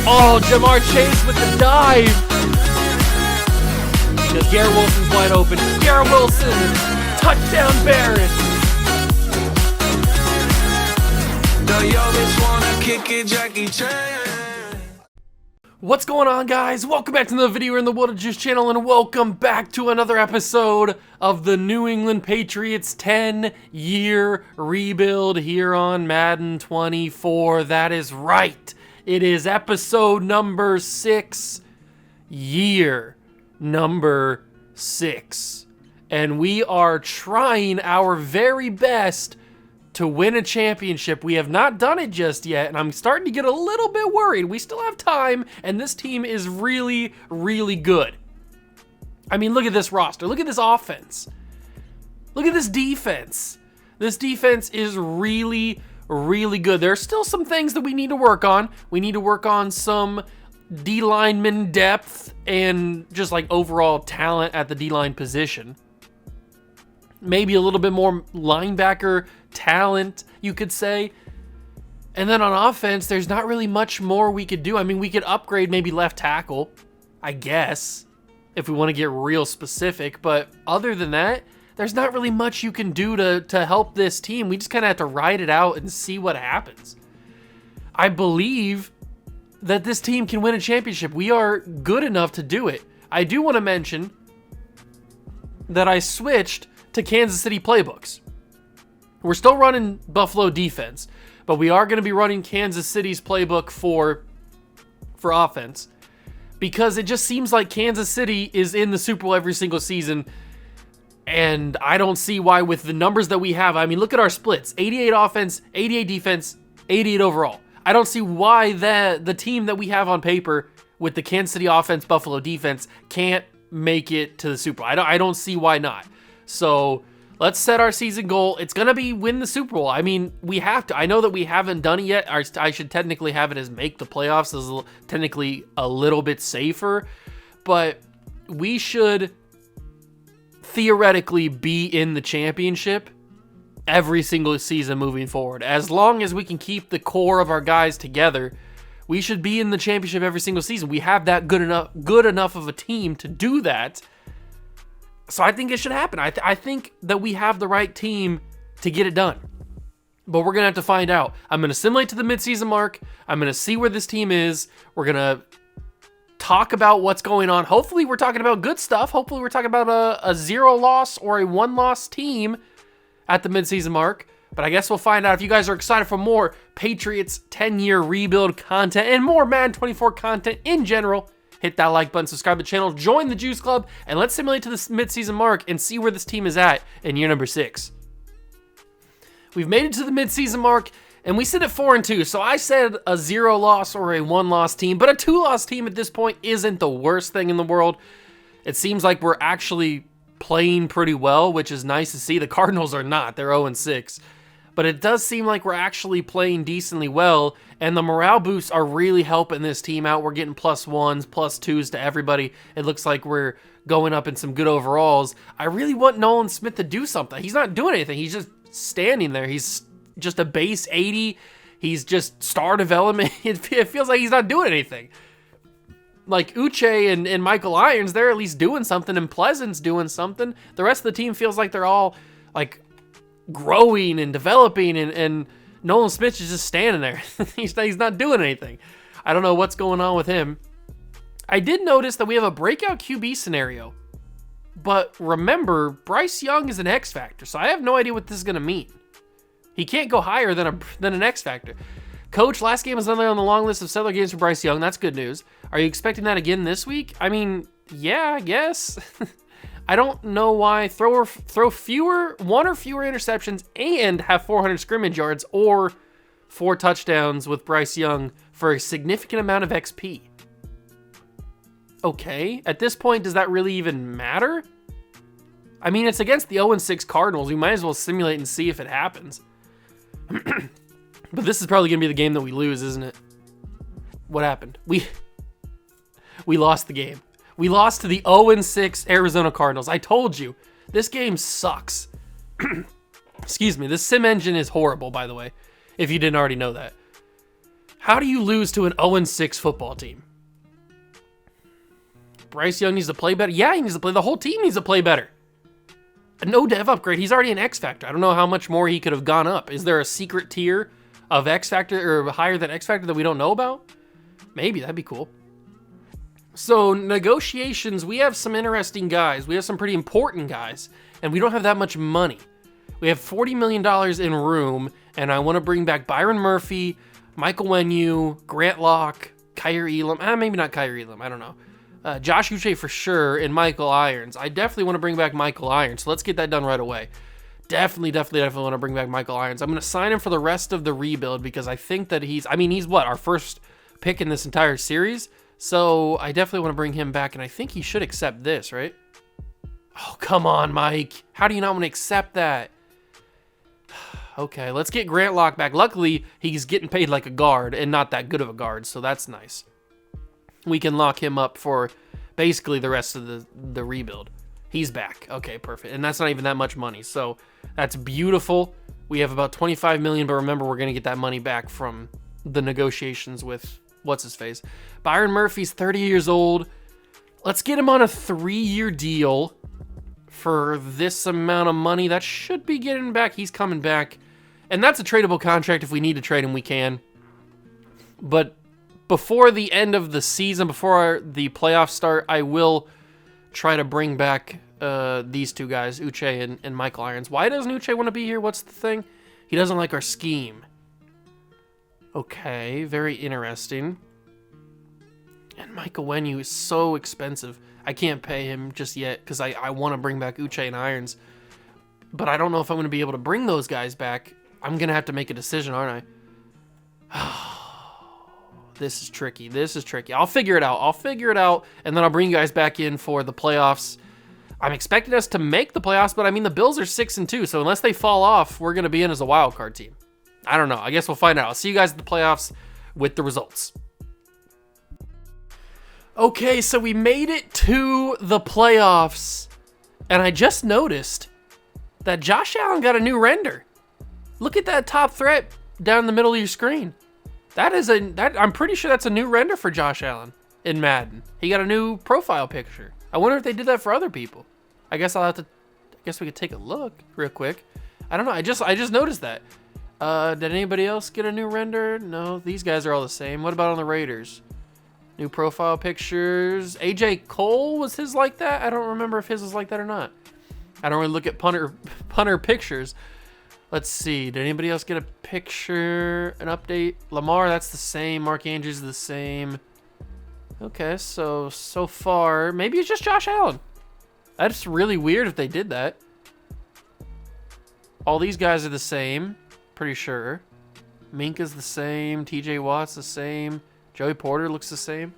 Oh, Jamar Chase with the dive. Because Garrett Wilson's wide open. Garrett Wilson, touchdown Barrett. What's going on, guys? Welcome back to another video in the What a Juice channel, and welcome back to another episode of the New England Patriots 10-year rebuild here on Madden 24. That is right. It is episode number 6, year number 6. And we are trying our very best to win a championship. We have not done it just yet, and I'm starting to get a little bit worried. We still have time, and this team is really, really good. I mean, look at this roster. Look at this offense. Look at this defense. This defense is really, really good. There are still some things that we need to work on. We need to work on some D-lineman depth and just like overall talent at the D-line position. Maybe a little bit more linebacker talent, you could say. And then on offense, there's not really much more we could do. I mean, we could upgrade maybe left tackle, I guess, if we want to get real specific. But other than that, there's not really much you can do to help this team. We just kind of have to ride it out and see what happens. I believe that this team can win a championship. We are good enough to do it. I do want to mention that I switched to Kansas City playbooks. We're still running Buffalo defense, but we are going to be running Kansas City's playbook for offense, because it just seems like Kansas City is in the Super Bowl every single season, and I don't see why with the numbers that we have. I mean, look at our splits: 88 offense, 88 defense, 88 overall. I don't see why the team that we have on paper with the Kansas City offense, Buffalo defense can't make it to the Super Bowl. I don't see why not. So let's set our season goal. It's going to be win the Super Bowl. I mean, we have to. I know that we haven't done it yet. I should technically have it as make the playoffs. This is technically a little bit safer. But we should theoretically be in the championship every single season moving forward. As long as we can keep the core of our guys together, we should be in the championship every single season. We have that good enough of a team to do that. So I think it should happen. I think that we have the right team to get it done. But we're going to have to find out. I'm going to simulate to the midseason mark. I'm going to see where this team is. We're going to talk about what's going on. Hopefully we're talking about good stuff. Hopefully we're talking about a 0-loss or a 1-loss team at the midseason mark. But I guess we'll find out. If you guys are excited for more Patriots 10-year rebuild content and more Madden 24 content in general, hit that like button, subscribe to the channel, join the Juice Club, and let's simulate to this midseason mark and see where this team is at in year number 6. We've made it to the midseason mark, and we sit at 4-2. So I said a 0-loss or a 1-loss team, but a 2-loss team at this point isn't the worst thing in the world. It seems like we're actually playing pretty well, which is nice to see. The Cardinals are not. They're 0-6. But it does seem like we're actually playing decently well, and the morale boosts are really helping this team out. We're getting +1s, +2s to everybody. It looks like we're going up in some good overalls. I really want Nolan Smith to do something. He's not doing anything. He's just standing there. He's just a base 80. He's just star development. It feels like he's not doing anything. Like Uche and Michael Irons, they're at least doing something, and Pleasant's doing something. The rest of the team feels like they're all like growing and developing, and Nolan Smith is just standing there. He's not doing anything. I don't know what's going on with him. I did notice that we have a breakout QB scenario, but remember, Bryce Young is an X factor, so I have no idea what this is going to mean. He can't go higher than an X factor. Coach, last game was another on the long list of settler games for Bryce Young. That's good news. Are you expecting that again this week? I mean, yeah, I guess. I don't know why throw one or fewer interceptions and have 400 scrimmage yards or 4 touchdowns with Bryce Young for a significant amount of XP. Okay, at this point, does that really even matter? I mean, it's against the 0-6 Cardinals. We might as well simulate and see if it happens. But this is probably going to be the game that we lose, isn't it? What happened? We lost the game. We lost to the 0-6 Arizona Cardinals. I told you, this game sucks. Excuse me, this sim engine is horrible, by the way. if you didn't already know that. How do you lose to an 0-6 football team? Bryce Young needs to play better. Yeah, he needs to play. The whole team needs to play better. A no dev upgrade. He's already an X Factor. I don't know how much more he could have gone up. Is there a secret tier of X Factor or higher than X Factor that we don't know about? Maybe. That'd be cool. So, negotiations. We have some interesting guys. We have some pretty important guys. And we don't have that much money. We have $40 million in room. And I want to bring back Byron Murphy, Michael Wenyu, Grant Locke, Kyrie Elam. Maybe not Kyrie Elam. I don't know. Josh Uche for sure, and Michael Irons. I definitely want to bring back Michael Irons, so let's get that done right away. Definitely want to bring back Michael Irons. I'm going to sign him for the rest of the rebuild because I think that he's what, our first pick in this entire series? So I definitely want to bring him back, and I think he should accept this, right? Oh, come on, Mike. How do you not want to accept that? Okay, let's get Grant Locke back. Luckily, he's getting paid like a guard and not that good of a guard, so that's nice. We can lock him up for basically the rest of the rebuild. He's back. Okay, perfect. And that's not even that much money. So that's beautiful. We have about $25 million, but remember, we're going to get that money back from the negotiations with what's-his-face. Byron Murphy's 30 years old. Let's get him on a 3-year deal for this amount of money. That should be getting back. He's coming back. And that's a tradable contract. If we need to trade him, we can. But before the end of the season, before the playoffs start, I will try to bring back these two guys, Uche and Michael Irons. Why doesn't Uche want to be here? What's the thing? He doesn't like our scheme. Okay, very interesting. And Michael Wenyu is so expensive. I can't pay him just yet because I want to bring back Uche and Irons. But I don't know if I'm going to be able to bring those guys back. I'm going to have to make a decision, aren't I? This is tricky. I'll figure it out. And then I'll bring you guys back in for the playoffs. I'm expecting us to make the playoffs, but I mean, the Bills are 6-2. So unless they fall off, we're going to be in as a wild card team. I don't know. I guess we'll find out. I'll see you guys at the playoffs with the results. Okay, so we made it to the playoffs. And I just noticed that Josh Allen got a new render. Look at that top threat down the middle of your screen. I'm pretty sure that's a new render for Josh Allen in Madden. He got a new profile picture. I wonder if they did that for other people. I guess we could take a look real quick. I don't know. I just noticed that. Did anybody else get a new render? No, these guys are all the same. What about on the Raiders? New profile pictures. AJ Cole, was his like that? I don't remember if his was like that or not. I don't really look at punter pictures. Let's see. Did anybody else get a picture, an update? Lamar, that's the same. Mark Andrews is the same. Okay, so far, maybe it's just Josh Allen. That's really weird if they did that. All these guys are the same, pretty sure. Minka's the same. TJ Watt's the same. Joey Porter looks the same.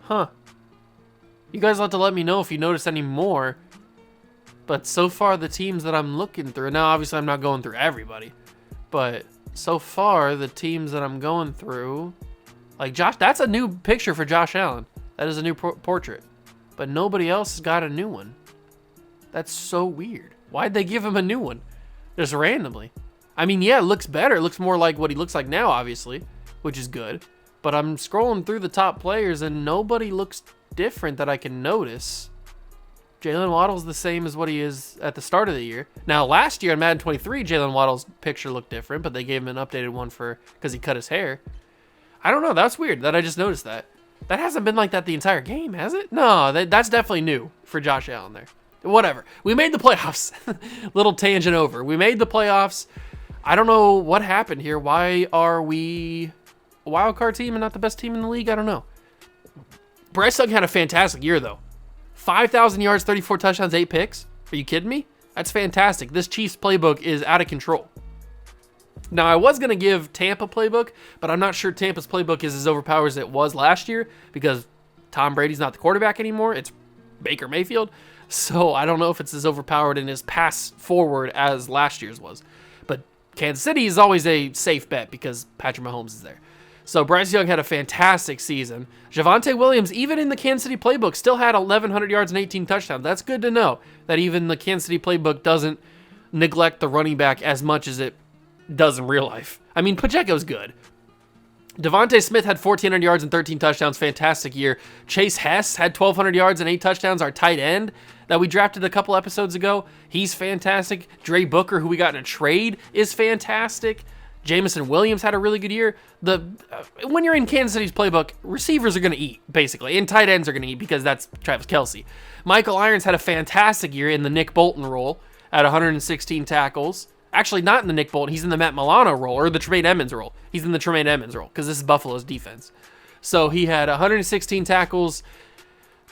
Huh. You guys will have to let me know if you notice any more. But so far, the teams that I'm looking through... Now, obviously, I'm not going through everybody. But so far, the teams that I'm going through... Like, Josh... That's a new picture for Josh Allen. That is a new portrait. But nobody else has got a new one. That's so weird. Why'd they give him a new one? Just randomly. I mean, yeah, it looks better. It looks more like what he looks like now, obviously. Which is good. But I'm scrolling through the top players, and nobody looks different that I can notice. Jalen Waddle's the same as what he is at the start of the year. Now, last year in Madden 23, Jalen Waddle's picture looked different, but they gave him an updated one because he cut his hair. I don't know. That's weird that I just noticed that. That hasn't been like that the entire game, has it? No, that's definitely new for Josh Allen there. Whatever. We made the playoffs. Little tangent over. We made the playoffs. I don't know what happened here. Why are we a wild card team and not the best team in the league? I don't know. Bryce Young had a fantastic year, though. 5,000 yards, 34 touchdowns, 8 picks. Are you kidding me? That's fantastic. This Chiefs playbook is out of control. Now, I was going to give Tampa playbook, but I'm not sure Tampa's playbook is as overpowered as it was last year because Tom Brady's not the quarterback anymore. It's Baker Mayfield. So I don't know if it's as overpowered and as pass forward as last year's was. But Kansas City is always a safe bet because Patrick Mahomes is there. So Bryce Young had a fantastic season. Javonte Williams, even in the Kansas City playbook, still had 1,100 yards and 18 touchdowns. That's good to know that even the Kansas City playbook doesn't neglect the running back as much as it does in real life. I mean, Pacheco's good. Devontae Smith had 1,400 yards and 13 touchdowns. Fantastic year. Chase Hess had 1,200 yards and 8 touchdowns. Our tight end that we drafted a couple episodes ago, he's fantastic. Dre Booker, who we got in a trade, is fantastic. Jamison Williams had a really good year. When you're in Kansas City's playbook, receivers are going to eat, basically, and tight ends are going to eat because that's Travis Kelce. Michael Irons had a fantastic year in the Nick Bolton role at 116 tackles. Actually, not in the Nick Bolton. He's in the Matt Milano role, or the Tremaine Edmonds role. He's in the Tremaine Edmonds role, because this is Buffalo's defense. So he had 116 tackles.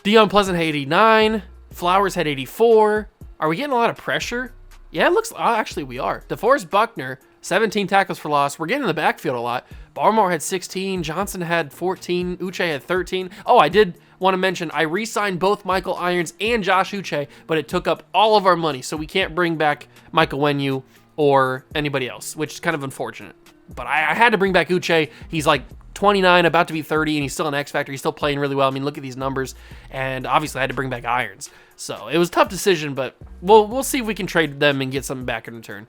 Deion Pleasant had 89. Flowers had 84. Are we getting a lot of pressure? Yeah, it looks... actually, we are. DeForest Buckner, 17 tackles for loss. We're getting in the backfield a lot. Barmore had 16. Johnson had 14. Uche had 13. Oh, I did want to mention, I re-signed both Michael Irons and Josh Uche, but it took up all of our money, so we can't bring back Michael Wenyu or anybody else, which is kind of unfortunate. But I had to bring back Uche. He's like 29, about to be 30, and he's still an X Factor. He's still playing really well. I mean, look at these numbers. And obviously, I had to bring back Irons. So it was a tough decision, but we'll see if we can trade them and get something back in return.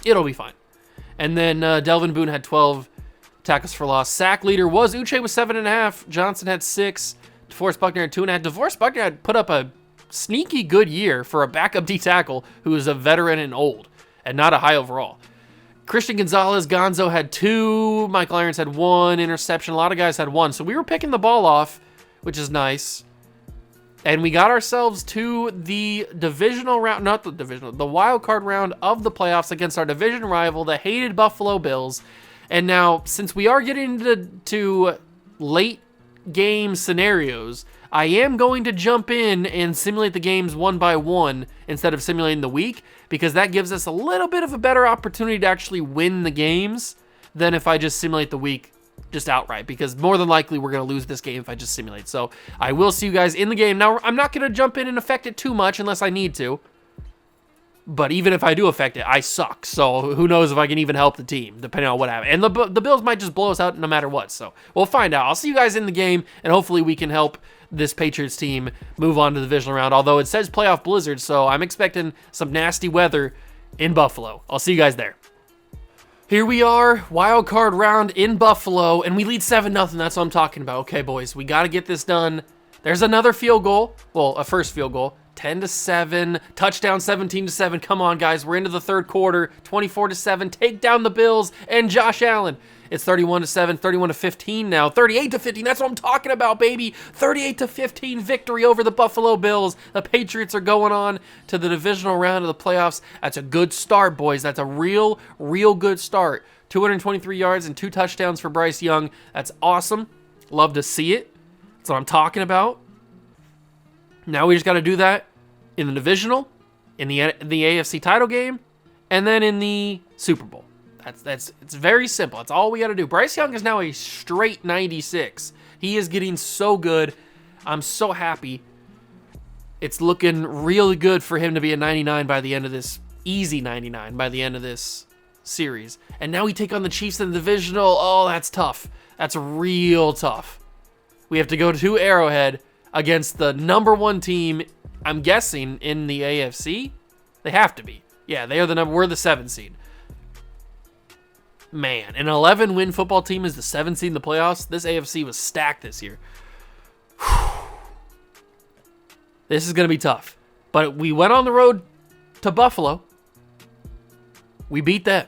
It'll be fine. And then Delvin Boone had 12 tackles for loss. Sack leader was Uche with 7.5. Johnson had 6. DeForest Buckner had 2.5. DeForest Buckner had put up a sneaky good year for a backup D tackle who is a veteran and old, and not a high overall. Christian Gonzalez, Gonzo had 2. Michael Irons had 1 interception. A lot of guys had 1. So we were picking the ball off, which is nice. And we got ourselves to the divisional round, not the divisional, the wild card round of the playoffs against our division rival, the hated Buffalo Bills. And now, since we are getting to late game scenarios, I am going to jump in and simulate the games one by one instead of simulating the week, because that gives us a little bit of a better opportunity to actually win the games than if I just simulate the week just outright, because more than likely we're going to lose this game if I just simulate. So I will see you guys in the game. Now, I'm not going to jump in and affect it too much unless I need to, but even if I do affect it, I suck. So who knows if I can even help the team, depending on what happens. And the Bills might just blow us out no matter what. So we'll find out. I'll see you guys in the game, and hopefully we can help this Patriots team move on to the divisional round. Although it says playoff blizzard, so I'm expecting some nasty weather in Buffalo. I'll see you guys there. Here we are, wild card round in Buffalo, and we lead 7-0. That's what I'm talking about. Okay, boys, we got to get this done. There's another field goal. Well, a first field goal. 10-7, touchdown 17-7. Come on, guys, we're into the third quarter. 24-7, take down the Bills and Josh Allen. It's 31-7, 31-15 now, 38-15. That's what I'm talking about, baby. 38-15 victory over the Buffalo Bills. The Patriots are going on to the divisional round of the playoffs. That's a good start, boys. That's a real good start. 223 yards and 2 touchdowns for Bryce Young. That's awesome. Love to see it. That's what I'm talking about. Now we just got to do that in the divisional, in the AFC title game, and then in the Super Bowl. It's very simple. That's all we got to do. Bryce Young is now a straight 96. He is getting so good. I'm so happy. It's looking really good for him to be a 99 by the end of this, easy 99 by the end of this series. And now we take on the Chiefs in the divisional. Oh, that's tough. That's real tough. We have to go to Arrowhead against the number 1 team, I'm guessing, in the AFC. They have to be. Yeah, they are we're the 7th seed. Man, an 11-win football team is the 7th seed in the playoffs. This AFC was stacked this year. This is going to be tough. But we went on the road to Buffalo. We beat them.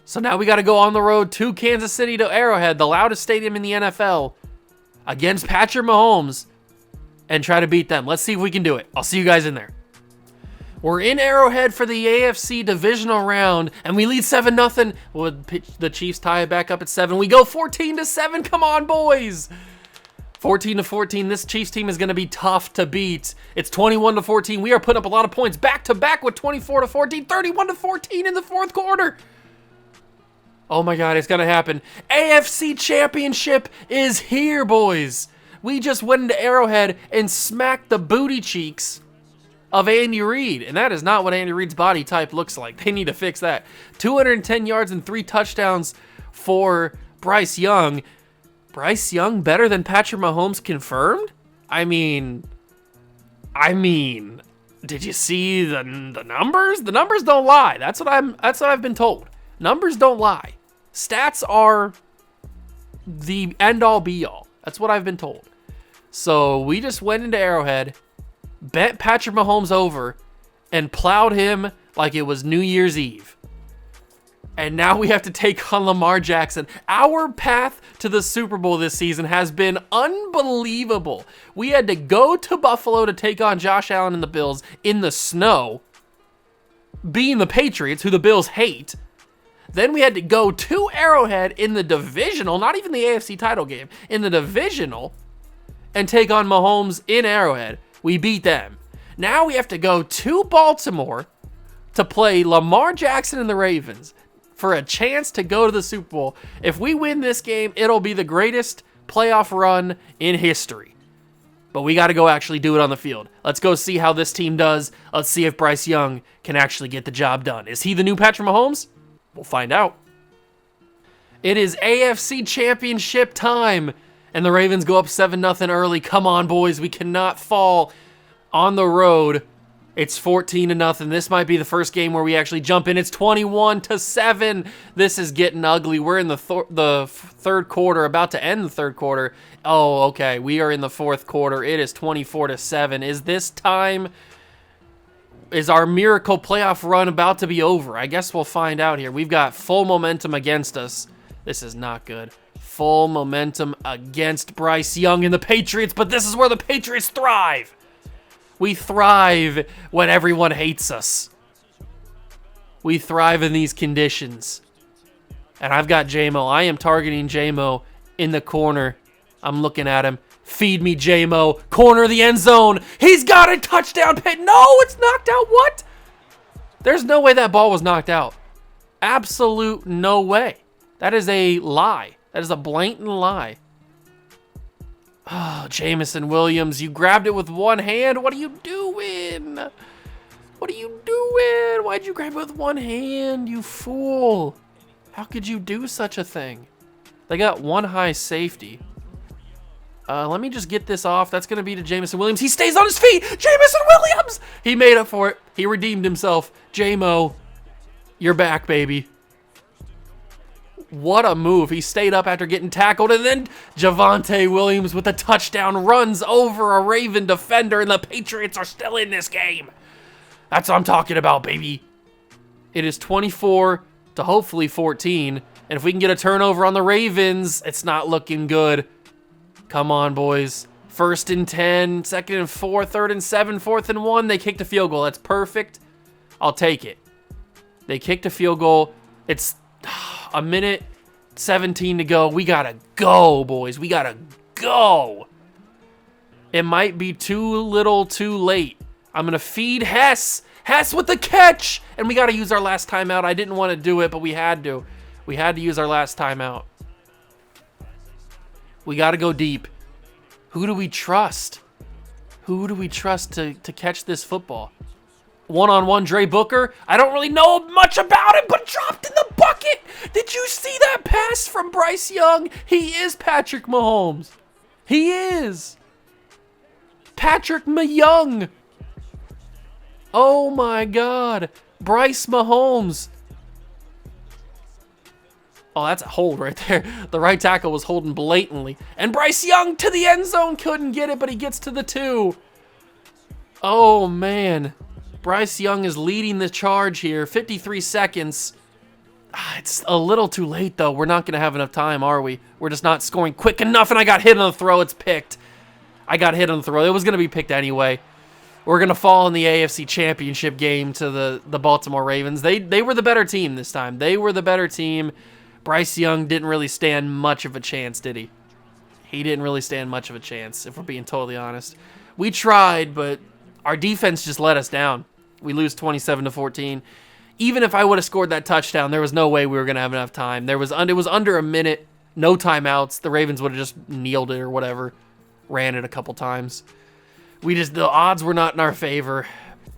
So now we got to go on the road to Kansas City, to Arrowhead, the loudest stadium in the NFL, against Patrick Mahomes, and try to beat them. Let's see if we can do it. I'll see you guys in there. We're in Arrowhead for the AFC divisional round, and we lead 7-0. Would the Chiefs tie it back up at 7? We go 14-7. Come on, boys. 14-14. This Chiefs team is going to be tough to beat. It's 21-14. We are putting up a lot of points back to back with 24-14, 31-14 in the fourth quarter. Oh my God, it's going to happen. AFC Championship is here, boys. We just went into Arrowhead and smacked the booty cheeks of Andy Reid, and that is not what Andy Reid's body type looks like. They need to fix that. 210 yards and 3 touchdowns for Bryce Young. Bryce Young better than Patrick Mahomes confirmed? I mean, Did you see the numbers? The numbers don't lie. That's what I've been told. Numbers don't lie. Stats are the end-all be-all. That's what I've been told. So we just went into Arrowhead, bent Patrick Mahomes over, and plowed him like it was New Year's Eve. And now we have to take on Lamar Jackson. Our path to the Super Bowl this season has been unbelievable. We had to go to Buffalo to take on Josh Allen and the Bills in the snow, being the Patriots, who the Bills hate. Then we had to go to Arrowhead in the divisional, not even the AFC title game, in the divisional, and take on Mahomes in Arrowhead. We beat them. Now we have to go to Baltimore to play Lamar Jackson and the Ravens for a chance to go to the Super Bowl. If we win this game, it'll be the greatest playoff run in history. But we got to go actually do it on the field. Let's go see how this team does. Let's see if Bryce Young can actually get the job done. Is he the new Patrick Mahomes? We'll find out. It is AFC Championship time, and the Ravens go up 7-0 early. Come on, boys. We cannot fall on the road. It's 14-0. This might be the first game where we actually jump in. It's 21-7. This is getting ugly. We're in the third quarter, about to end the third quarter. Oh, okay. We are in the fourth quarter. It is 24-7. Is this time? Is our miracle playoff run about to be over? I guess we'll find out here. We've got full momentum against us. This is not good. Full momentum against Bryce Young and the Patriots, but this is where the Patriots thrive. We thrive when everyone hates us. We thrive in these conditions. And I've got J-Mo. I am targeting J-Mo in the corner. I'm looking at him. Feed me, J-Mo. Corner of the end zone. He's got a touchdown pit. No, it's knocked out. What? There's no way that ball was knocked out. Absolute no way. That is a lie. That is a blatant lie. Oh, Jameson Williams, you grabbed it with one hand. What are you doing? What are you doing? Why'd you grab it with one hand, you fool? How could you do such a thing? They got one high safety. Let me just get this off. That's going to be to Jameson Williams. He stays on his feet. Jameson Williams! He made up for it. He redeemed himself. J-Mo, you're back, baby. What a move. He stayed up after getting tackled, and then Javonte Williams with a touchdown runs over a Raven defender, and the Patriots are still in this game. That's what I'm talking about, baby. It is 24 to hopefully 14, and if we can get a turnover on the Ravens, it's not looking good. Come on, boys. 1st and 10, 2nd and 4, 3rd and 7, 4th and 1. They kicked a field goal. That's perfect. I'll take it. They kicked a field goal. It's a minute 17 to go. We gotta go, boys. We gotta go. It might be too little too late. I'm gonna feed Hess. Hess with the catch. And we gotta use our last timeout. I didn't want to do it, but we had to. We had to use our last timeout. We gotta go deep. Who do we trust? Who do we trust to catch this football? One-on-one Dre Booker. I don't really know much about him, but dropped in the bucket. Did you see that pass from Bryce Young? He is Patrick Mahomes. He is. Patrick Young. Oh my God. Bryce Mahomes. Oh, that's a hold right there. The right tackle was holding blatantly. And Bryce Young to the end zone. Couldn't get it, but he gets to the 2. Oh, man. Bryce Young is leading the charge here. 53 seconds. It's a little too late, though. We're not going to have enough time, are we? We're just not scoring quick enough, and I got hit on the throw. It's picked. I got hit on the throw. It was going to be picked anyway. We're going to fall in the AFC Championship game to the Baltimore Ravens. They were the better team this time. They were the better team. Bryce Young didn't really stand much of a chance, did he? He didn't really stand much of a chance, if we're being totally honest. We tried, but our defense just let us down. We lose 27-14. Even if I would have scored that touchdown, there was no way we were going to have enough time. It was under a minute, no timeouts. The Ravens would have just kneeled it or whatever, ran it a couple times. The odds were not in our favor.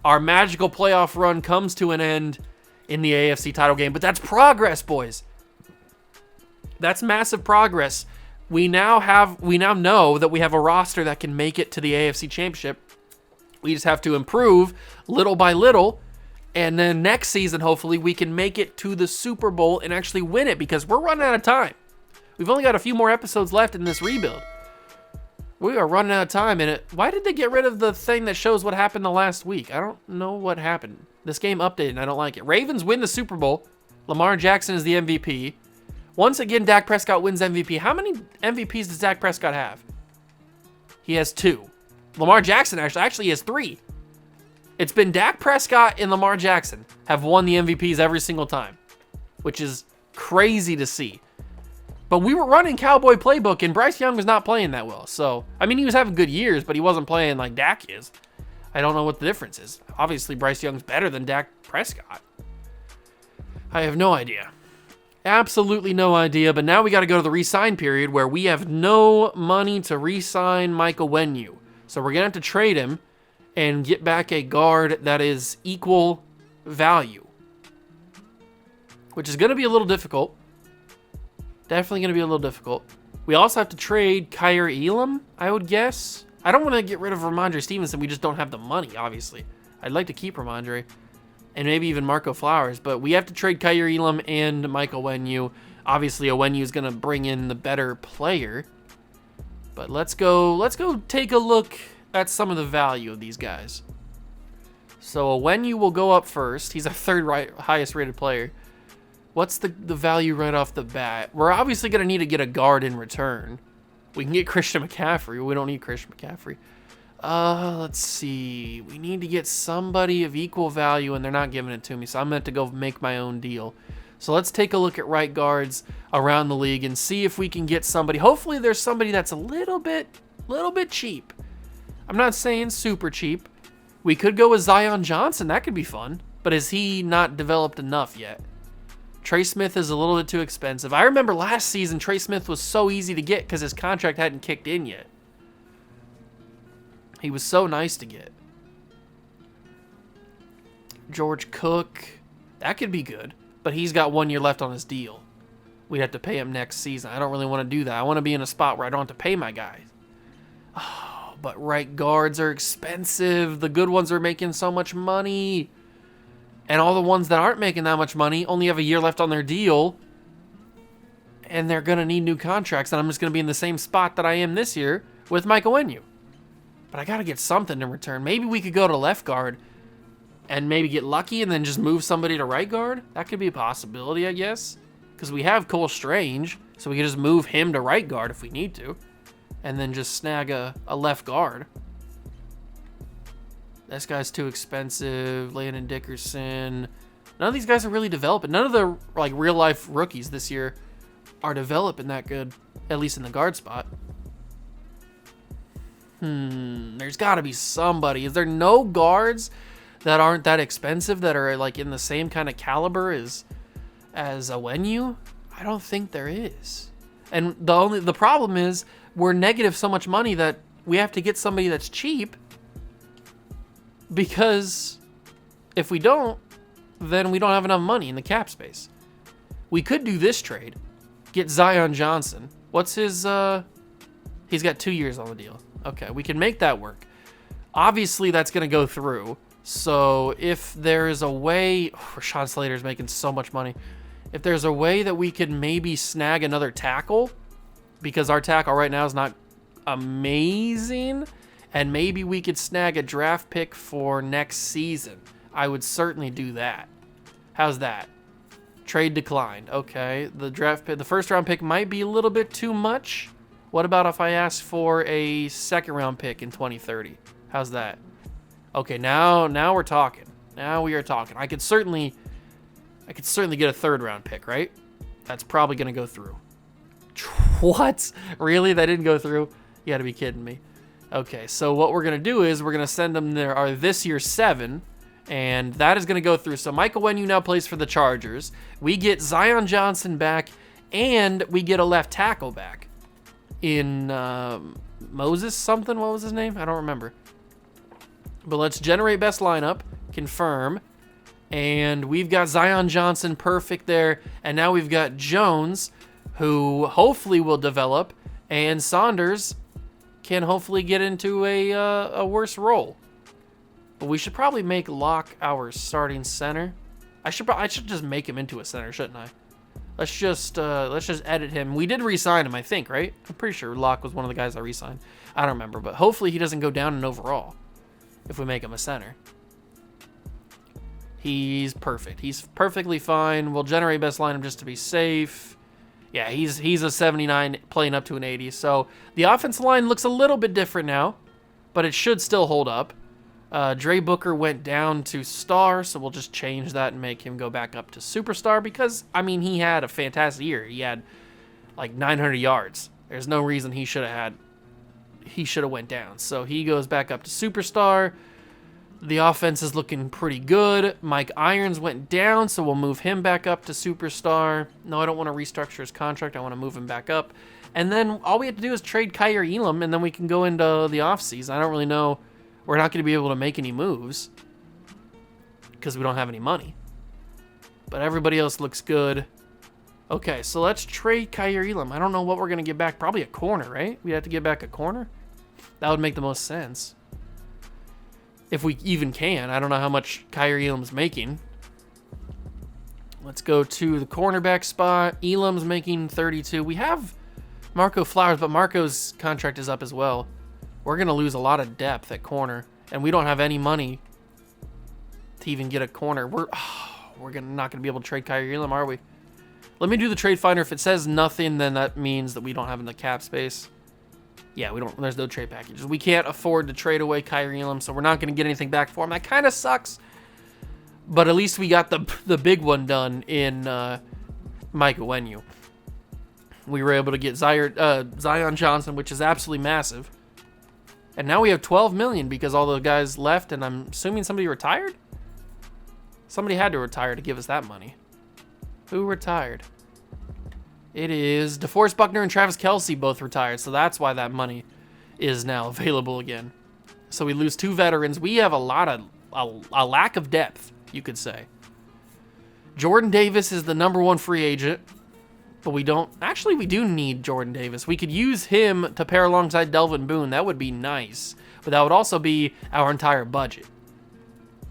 Our magical playoff run comes to an end in the AFC title game, but that's progress, boys. That's massive progress. We now know that we have a roster that can make it to the AFC Championship. We just have to improve little by little. And then next season, hopefully, we can make it to the Super Bowl and actually win it because we're running out of time. We've only got a few more episodes left in this rebuild. We are running out of time. And why did they get rid of the thing that shows what happened the last week? I don't know what happened. This game updated and I don't like it. Ravens win the Super Bowl. Lamar Jackson is the MVP. Once again, Dak Prescott wins MVP. How many MVPs does Dak Prescott have? He has 2. Lamar Jackson actually has 3. It's been Dak Prescott and Lamar Jackson have won the MVPs every single time, which is crazy to see. But we were running Cowboy playbook, and Bryce Young was not playing that well. So, I mean, he was having good years, but he wasn't playing like Dak is. I don't know what the difference is. Obviously, Bryce Young's better than Dak Prescott. I have no idea. Absolutely no idea, but now we got to go to the re-sign period where we have no money to re-sign Michael Wenyu. So we're going to have to trade him and get back a guard that is equal value, which is going to be a little difficult. Definitely going to be a little difficult. We also have to trade Kyer Elam, I would guess. I don't want to get rid of Ramondre Stevenson. We just don't have the money, obviously. I'd like to keep Ramondre and maybe even Marco Flowers, but we have to trade Kyer Elam and Michael Wenyu. Obviously, Wenyu is going to bring in the better player. But let's go take a look at some of the value of these guys. So Wenyu will go up first. He's our third highest rated player. What's the value right off the bat? We're obviously going to need to get a guard in return. We can get Christian McCaffrey. We don't need Christian McCaffrey. Let's see. We need to get somebody of equal value, and they're not giving it to me, so I'm going to have to go make my own deal. So let's take a look at right guards around the league and see if we can get somebody. Hopefully there's somebody that's a little bit cheap. I'm not saying super cheap. We could go with Zion Johnson. That could be fun. But is he not developed enough yet? Trey Smith is a little bit too expensive. I remember last season, Trey Smith was so easy to get because his contract hadn't kicked in yet. He was so nice to get. George Cook. That could be good. But he's got 1 year left on his deal. We'd have to pay him next season. I don't really want to do that. I want to be in a spot where I don't have to pay my guys. Oh, but right guards are expensive. The good ones are making so much money. And all the ones that aren't making that much money only have a year left on their deal. And they're going to need new contracts. And I'm just going to be in the same spot that I am this year with Michael Wenyu. But I got to get something in return. Maybe we could go to left guard and maybe get lucky and then just move somebody to right guard. That could be a possibility, I guess. Because we have Cole Strange. So we can just move him to right guard if we need to. And then just snag a left guard. This guy's too expensive. Landon Dickerson. None of these guys are really developing. None of the real life rookies this year are developing that good, at least in the guard spot. There's got to be somebody. Is there no guards that aren't that expensive that are in the same kind of caliber as Wenyu? I don't think there is. And the problem is we're negative so much money that we have to get somebody that's cheap. Because if we don't, then we don't have enough money in the cap space. We could do this trade. Get Zion Johnson. What's his, he's got 2 years on the deal. Okay, we can make that work. Obviously, that's going to go through. So if there is a way, Rashawn Slater's making so much money. If there's a way that we could maybe snag another tackle, because our tackle right now is not amazing, and maybe we could snag a draft pick for next season, I would certainly do that. How's that? Trade declined. Okay, the first round pick might be a little bit too much. What about if I asked for a second round pick in 2030? How's that? Okay, now we're talking. Now we are talking. I could certainly get a third round pick, right? That's probably going to go through. What? Really? That didn't go through? You got to be kidding me. Okay, so what we're going to do is we're going to send them this year's 7, and that is going to go through. So Michael Wenyu now plays for the Chargers. We get Zion Johnson back, and we get a left tackle back in Moses something. What was his name? I don't remember. But let's generate best lineup, confirm, and we've got Zion Johnson perfect there, and now we've got Jones, who hopefully will develop, and Saunders can hopefully get into a worse role. But we should probably make Locke our starting center. I should just make him into a center, shouldn't I? Let's just edit him. We did re-sign him, I think, right? I'm pretty sure Locke was one of the guys I re-signed. I don't remember, but hopefully he doesn't go down in overall if we make him a center. He's perfect. He's perfectly fine. We'll generate best lineup just to be safe. Yeah, he's a 79 playing up to an 80. So the offensive line looks a little bit different now, but it should still hold up. Dre Booker went down to star, so we'll just change that and make him go back up to superstar because, I mean, he had a fantastic year. He had like 900 yards. There's no reason he should have went down. So he goes back up to superstar. The offense is looking pretty good. Mike Irons went down, so we'll move him back up to superstar. No, I don't want to restructure his contract. I want to move him back up. And then all we have to do is trade Kyer Elam, and then we can go into the offseason. I don't really know. We're not going to be able to make any moves because we don't have any money. But everybody else looks good. Okay, so let's trade Kyer Elam. I don't know what we're going to get back. Probably a corner, right? We have to get back a corner? That would make the most sense. If we even can. I don't know how much Kyer Elam's making. Let's go to the cornerback spot. Elam's making 32. We have Marco Flowers, but Marco's contract is up as well. We're going to lose a lot of depth at corner, and we don't have any money to even get a corner. We're not going to be able to trade Kyer Elam, are we? Let me do the trade finder. If it says nothing, then that means that we don't have the cap space. Yeah, we don't. There's no trade packages. We can't afford to trade away Kyer Elam, so we're not going to get anything back for him. That kind of sucks, but at least we got the big one done in Mike Onwenu. We were able to get Zion Johnson, which is absolutely massive. And now we have 12 million because all the guys left, and I'm assuming somebody retired? Somebody had to retire to give us that money. Who retired? It is DeForest Buckner and Travis Kelce both retired, so that's why that money is now available again. So we lose 2 veterans. We have a lack of depth, you could say. Jordan Davis is the #1 free agent, but we don't. Actually, we do need Jordan Davis. We could use him to pair alongside Delvin Boone. That would be nice, but that would also be our entire budget.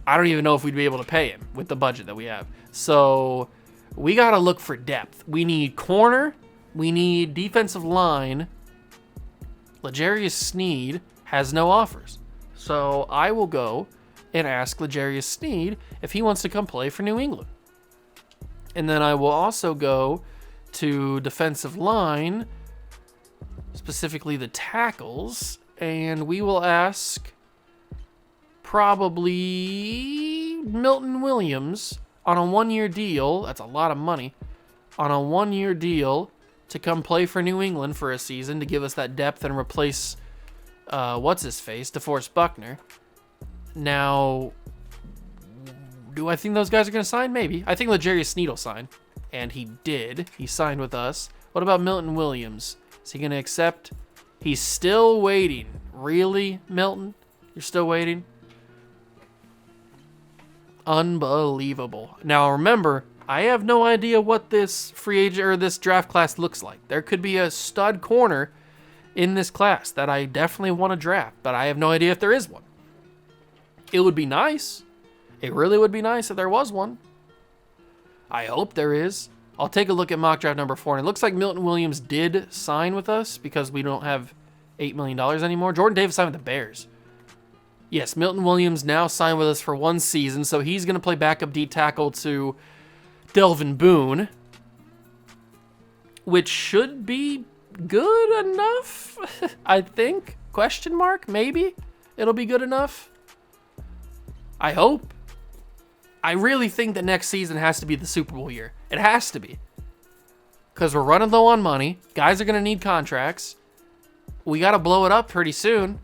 I don't even know if we'd be able to pay him with the budget that we have. So we got to look for depth. We need corner. We need defensive line. L'Jarius Sneed has no offers. So I will go and ask L'Jarius Sneed if he wants to come play for New England. And then I will also go to defensive line, specifically the tackles, and we will ask probably Milton Williams on a 1-year deal. That's a lot of money. On a 1-year deal to come play for New England for a season to give us that depth and replace what's-his-face, DeForest Buckner. Now, do I think those guys are going to sign? Maybe. I think L'Jarius Sneed will sign. And he did. He signed with us. What about Milton Williams? Is he going to accept? He's still waiting. Really, Milton? You're still waiting? Unbelievable. Now, remember, I have no idea what this free agent or this draft class looks like. There could be a stud corner in this class that I definitely want to draft, but I have no idea if there is one. It would be nice. It really would be nice if there was one. I hope there is. I'll take a look at mock draft number 4, and it looks like Milton Williams did sign with us because we don't have $8 million anymore. Jordan Davis signed with the Bears. Yes, Milton Williams now signed with us for 1 season, so he's going to play backup D tackle to Delvin Boone, which should be good enough, I think. Question mark? Maybe it'll be good enough. I hope. I really think that next season has to be the Super Bowl year. It has to be. Because we're running low on money. Guys are going to need contracts. We got to blow it up pretty soon.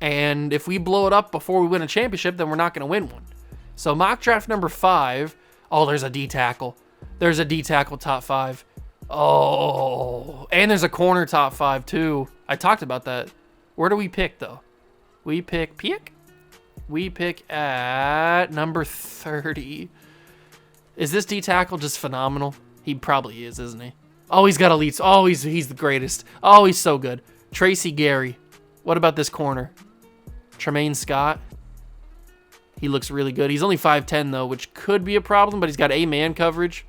And if we blow it up before we win a championship, then we're not going to win one. So mock draft number 5. Oh, there's a D tackle. There's a D tackle top 5. Oh, and there's a corner top 5 too. I talked about that. Where do we pick though? We pick We pick at number 30. Is this D tackle just phenomenal? He probably is, isn't he? Oh, he's got elites. Oh, he's the greatest. Oh, he's so good. Tracy Gary. What about this corner? Tremaine Scott. He looks really good. He's only 5'10", though, which could be a problem, but he's got A-man coverage.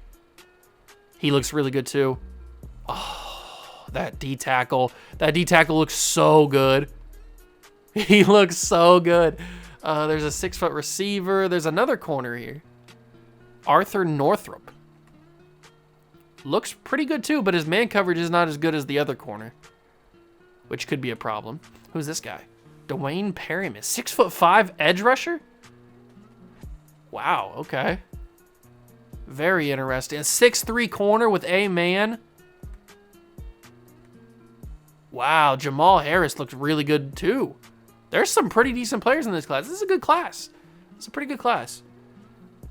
He looks really good, too. Oh, that D-tackle. That D-tackle looks so good. He looks so good. There's a 6-foot receiver. There's another corner here. Arthur Northrup. Looks pretty good, too, but his man coverage is not as good as the other corner, which could be a problem. Who's this guy? Dwayne Perryman. 6'5" edge rusher? Wow, okay. Very interesting. A 6'3" corner with A-man. Wow, Jamal Harris looked really good, too. There's some pretty decent players in this class. This is a good class. It's a pretty good class.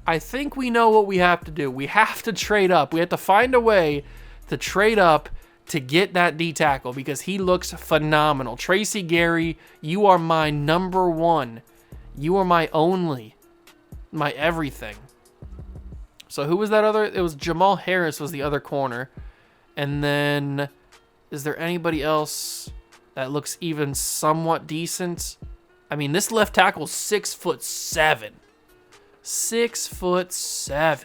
I think we know what we have to do. We have to trade up. We have to find a way to trade up to get that D tackle because he looks phenomenal. Tracy Gary, you are my number one. You are my only, my everything. So who was that other? It was Jamal Harris was the other corner. And then is there anybody else that looks even somewhat decent? I mean, this left tackle's 6'7". 6'7".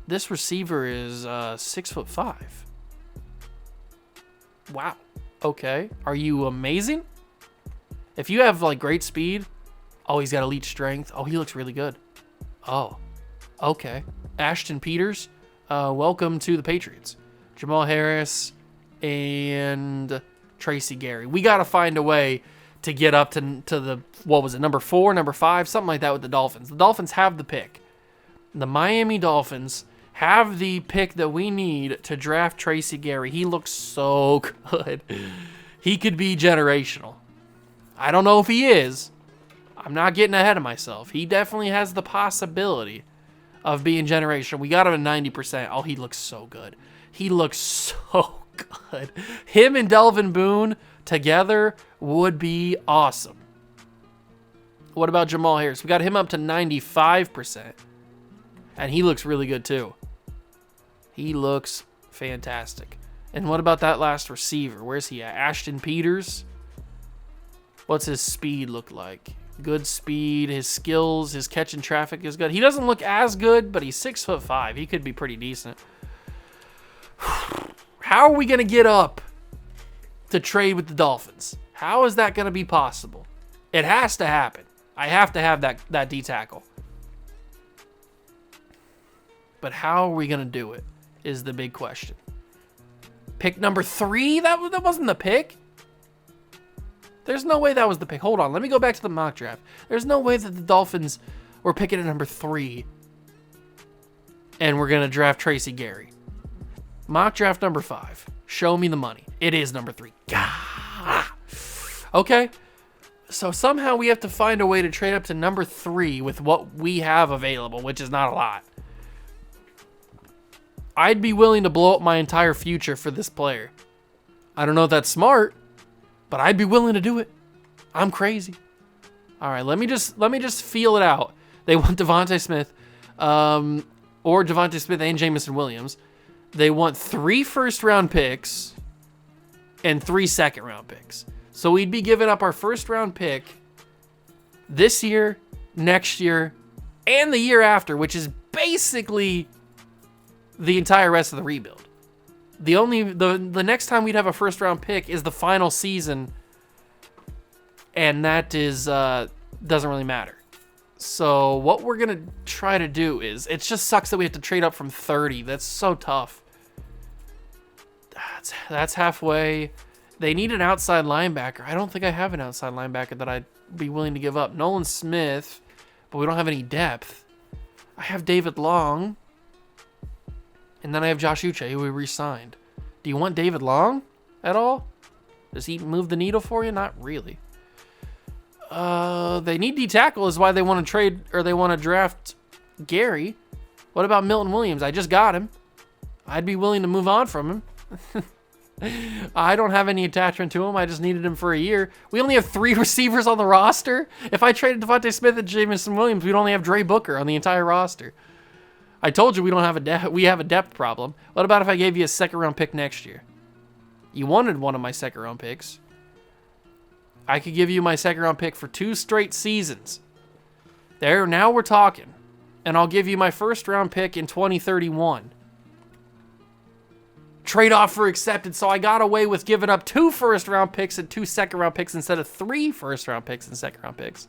This receiver is 6'5". Wow. Okay. Are you amazing? If you have like great speed, oh, he's got elite strength. Oh, he looks really good. Oh, okay. Ashton Peters, welcome to the Patriots. Jamal Harris and Tracy Gary. We got to find a way to get up to the, what was it, number 4, number 5, something like that with the Dolphins. The Dolphins have the pick. The Miami Dolphins have the pick that we need to draft Tracy Gary. He looks so good. He could be generational. I don't know if he is. I'm not getting ahead of myself. He definitely has the possibility of being generational. We got him at 90%. Oh, he looks so good. He looks so good. Him and Delvin Boone together would be awesome. What about Jamal Harris? We got him up to 95%. And he looks really good too. He looks fantastic. And what about that last receiver? Where's he at? Ashton Peters. What's his speed look like? Good speed. His skills, his catching traffic is good. He doesn't look as good, but he's 6'5". He could be pretty decent. How are we going to get up to trade with the Dolphins? How is that going to be possible? It has to happen. I have to have that D tackle. But how are we going to do it is the big question. Pick number 3? That wasn't the pick. There's no way that was the pick. Hold on. Let me go back to the mock draft. There's no way that the Dolphins were picking at number 3 and we're going to draft Tracy Gary. Mock draft number 5. Show me the money. It is number 3. Gah! Okay. So somehow we have to find a way to trade up to number 3 with what we have available, which is not a lot. I'd be willing to blow up my entire future for this player. I don't know if that's smart, but I'd be willing to do it. I'm crazy. All right, let me just feel it out. They want Devontae Smith, or Devontae Smith and Jameson Williams. They want 3 first-round picks and 3 second-round picks. So we'd be giving up our first-round pick this year, next year, and the year after, which is basically the entire rest of the rebuild. The next time we'd have a first-round pick is the final season, and that is doesn't really matter. So what we're gonna try to do is, it just sucks that we have to trade up from 30. That's so tough. That's halfway. They need an outside linebacker. I don't think I have an outside linebacker that I'd be willing to give up. Nolan Smith, but we don't have any depth. I have David Long, and then I have Josh Uche, who we re-signed. Do you want David Long at all? Does he move the needle for you? Not really. They need D-tackle is why they want to trade, or they want to draft Gary. What about Milton Williams? I just got him. I'd be willing to move on from him. I don't have any attachment to him. I just needed him for a year. We only have 3 receivers on the roster. If I traded Devontae Smith and Jameson Williams, we'd only have Dre Booker on the entire roster. I told you we don't have we have a depth problem. What about if I gave you a second-round pick next year? You wanted one of my second-round picks. I could give you my second round pick for 2 straight seasons. Now we're talking. And I'll give you my first round pick in 2031. Trade offer accepted, so I got away with giving up 2 first round picks and 2 second round picks instead of 3 first round picks and second round picks.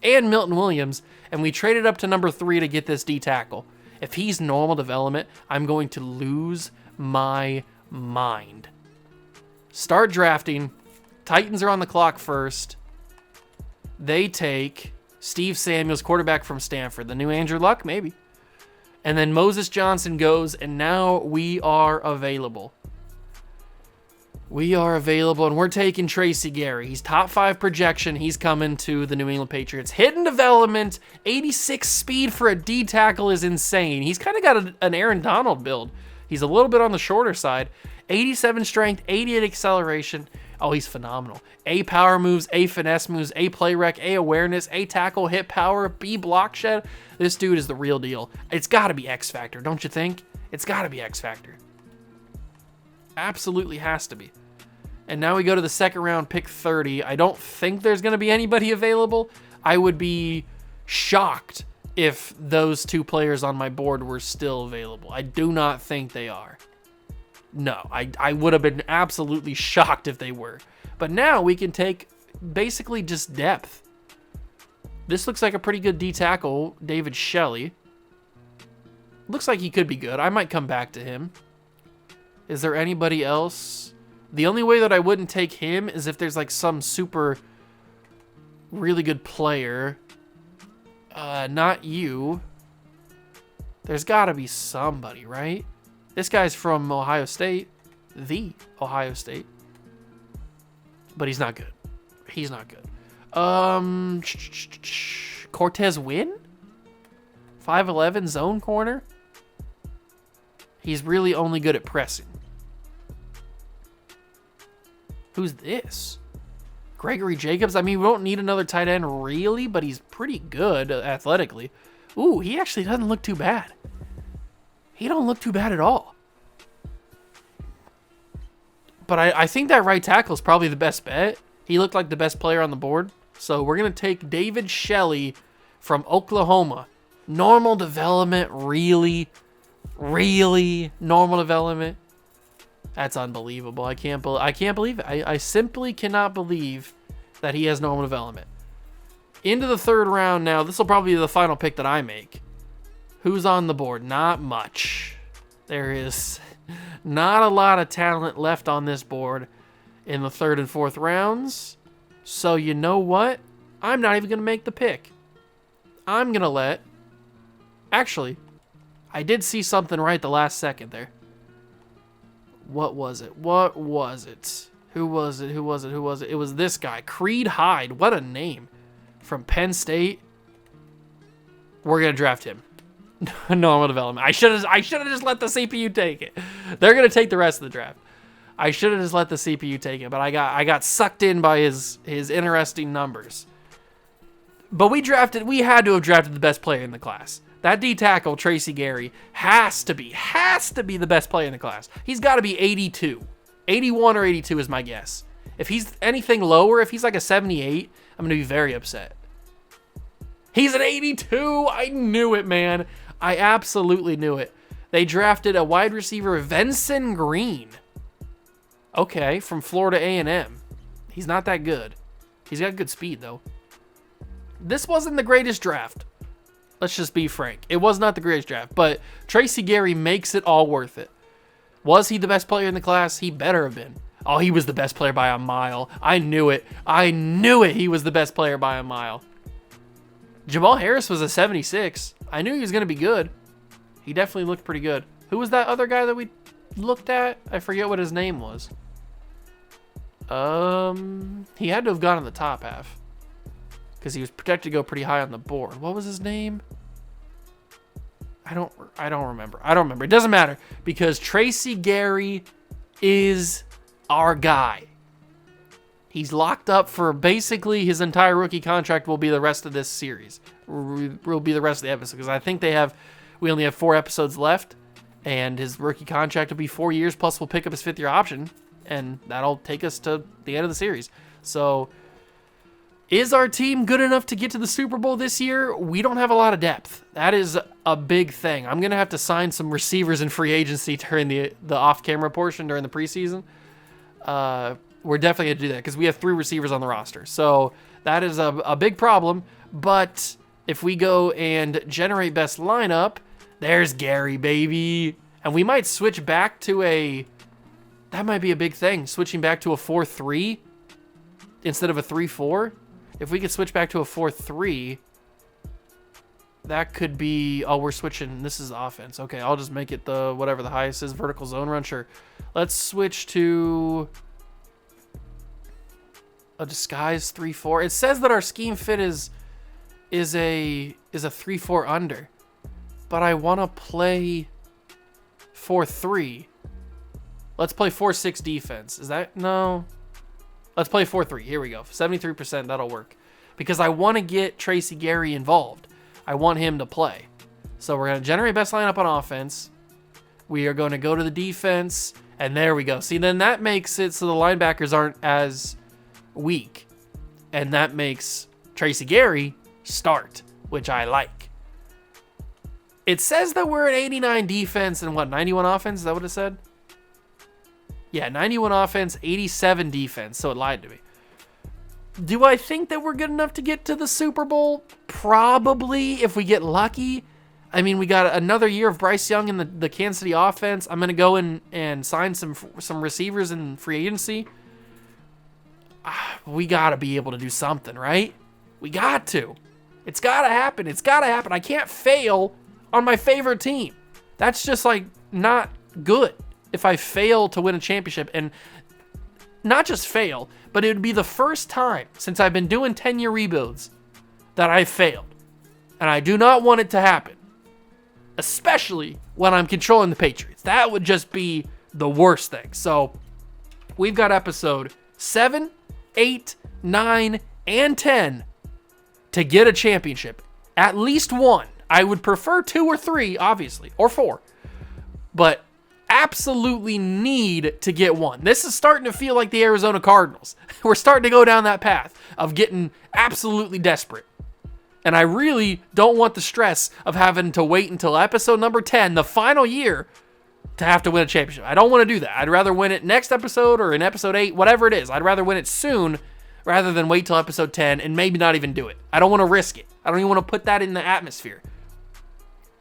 And Milton Williams, and we traded up to number 3 to get this D tackle. If he's normal development, I'm going to lose my mind. Start drafting. Titans are on the clock first. They take Steve Samuels, quarterback from Stanford. The new Andrew Luck, maybe. And then Moses Johnson goes, and now we are available. We are available, and we're taking Tracy Gary. He's top 5 projection. He's coming to the New England Patriots. Hidden development, 86 speed for a D tackle is insane. He's kind of got an Aaron Donald build. He's a little bit on the shorter side. 87 strength, 88 acceleration. Oh, he's phenomenal. A power moves, A finesse moves, A play rec, A awareness, A tackle hit power, B block shed. This dude is the real deal. It's got to be X Factor, don't you think? It's got to be X Factor. Absolutely has to be. And now we go to the second round, pick 30. I don't think there's going to be anybody available. I would be shocked if those 2 players on my board were still available. I do not think they are. No, I would have been absolutely shocked if they were. But now we can take basically just depth. This looks like a pretty good D tackle, David Shelley. Looks like he could be good. I might come back to him. Is there anybody else? The only way that I wouldn't take him is if there's like some super really good player. Not you. There's got to be somebody, right? This guy's from Ohio State. The Ohio State. But he's not good. He's not good. Cortez Wynn? 5'11", zone corner? He's really only good at pressing. Who's this? Gregory Jacobs? I mean, we don't need another tight end really, but he's pretty good athletically. Ooh, he actually doesn't look too bad. He don't look too bad at all. But I think that right tackle is probably the best bet. He looked like the best player on the board. So we're going to take David Shelley from Oklahoma. Normal development, really normal development. That's unbelievable. I can't believe it. I simply cannot believe that he has normal development. Into the third round now. This will probably be the final pick that I make. Who's on the board? Not much. There is not a lot of talent left on this board in the third and fourth rounds. So you know what? I'm not even going to make the pick. I'm going to let... Actually, I did see something right the last second there. What was it? What was it? Who was it? Who was it? Who was it? It was this guy, Creed Hyde. What a name. From Penn State. We're going to draft him. Normal development. I should have just let the CPU take it. They're going to take the rest of the draft. I should have just let the CPU take it, but I got sucked in by his interesting numbers. But we had to have drafted the best player in the class. That D tackle, Tracy Gary, has to be the best player in the class. He's got to be 82. 81 or 82 is my guess. If he's anything lower, if he's like a 78, I'm going to be very upset. He's an 82. I knew it, man. I absolutely knew it. They drafted a wide receiver, Venson Green. Okay, from Florida A&M. He's not that good. He's got good speed, though. This wasn't the greatest draft. Let's just be frank. It was not the greatest draft, but Tracy Gary makes it all worth it. Was he the best player in the class? He better have been. Oh, he was the best player by a mile. I knew it. He was the best player by a mile. Jamal Harris was a 76. I knew he was going to be good. He definitely looked pretty good. Who was that other guy that we looked at? I forget what his name was. He had to have gone in the top half because he was projected to go pretty high on the board. What was his name? I don't remember. It doesn't matter because Tracy Gary is our guy. He's locked up for basically his entire rookie contract will be the rest of this series. Will be the rest of the episodes because I think we only have 4 episodes left and his rookie contract will be 4 years plus we'll pick up his 5th year option and that'll take us to the end of the series. So Is our team good enough to get to the Super Bowl this year? We don't have a lot of depth. That is a big thing. I'm going to have to sign some receivers in free agency during the off-camera portion during the preseason. We're definitely going to do that because we have 3 receivers on the roster. So that is a big problem. But if we go and generate best lineup, there's Gary, baby. And we might switch back to that might be a big thing, switching back to a 4-3 instead of a 3-4. If we could switch back to a 4-3, that could be... Oh, we're switching. This is offense. Okay, I'll just make it whatever the highest is. Vertical zone run, sure. Let's switch to a disguise 3-4. It says that our scheme fit is a 3-4 under, but I want to play 4-3. Let's play 4-6 defense. Is that... No. Let's play 4-3. Here we go. 73%. That'll work. Because I want to get Tracy Gary involved. I want him to play. So we're going to generate best lineup on offense. We are going to go to the defense. And there we go. See, then that makes it so the linebackers aren't as weak. And that makes Tracy Gary start, which I like. It says that we're at 89 defense and 91 offense? Is that what it said? Yeah, 91 offense, 87 defense, so it lied to me. Do I think that we're good enough to get to the Super Bowl? Probably, if we get lucky. I mean, we got another year of Bryce Young in the Kansas City offense. I'm going to go in and sign some receivers in free agency. We got to be able to do something, right? We got to. It's got to happen. It's got to happen. I can't fail on my favorite team. That's just, like, not good. If I fail to win a championship, and not just fail, but it would be the first time since I've been doing 10-year rebuilds that I failed. And I do not want it to happen, especially when I'm controlling the Patriots. That would just be the worst thing. So we've got episode 7, 8, 9, and 10 to get a championship. At least one. I would prefer 2 or 3, obviously, or 4. But absolutely need to get one. This is starting to feel like the Arizona Cardinals. We're starting to go down that path of getting absolutely desperate. And I really don't want the stress of having to wait until episode number 10, the final year, to have to win a championship. I don't want to do that. I'd rather win it next episode or in episode 8, whatever it is. I'd rather win it soon rather than wait till episode 10 and maybe not even do it. I don't want to risk it. I don't even want to put that in the atmosphere.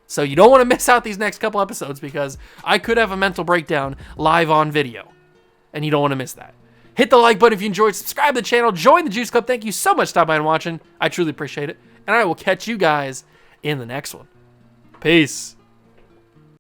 So you don't want to miss out these next couple episodes because I could have a mental breakdown live on video. And you don't want to miss that. Hit the like button if you enjoyed. Subscribe to the channel. Join the Juice Club. Thank you so much for stopping by and watching. I truly appreciate it. And I will catch you guys in the next one. Peace.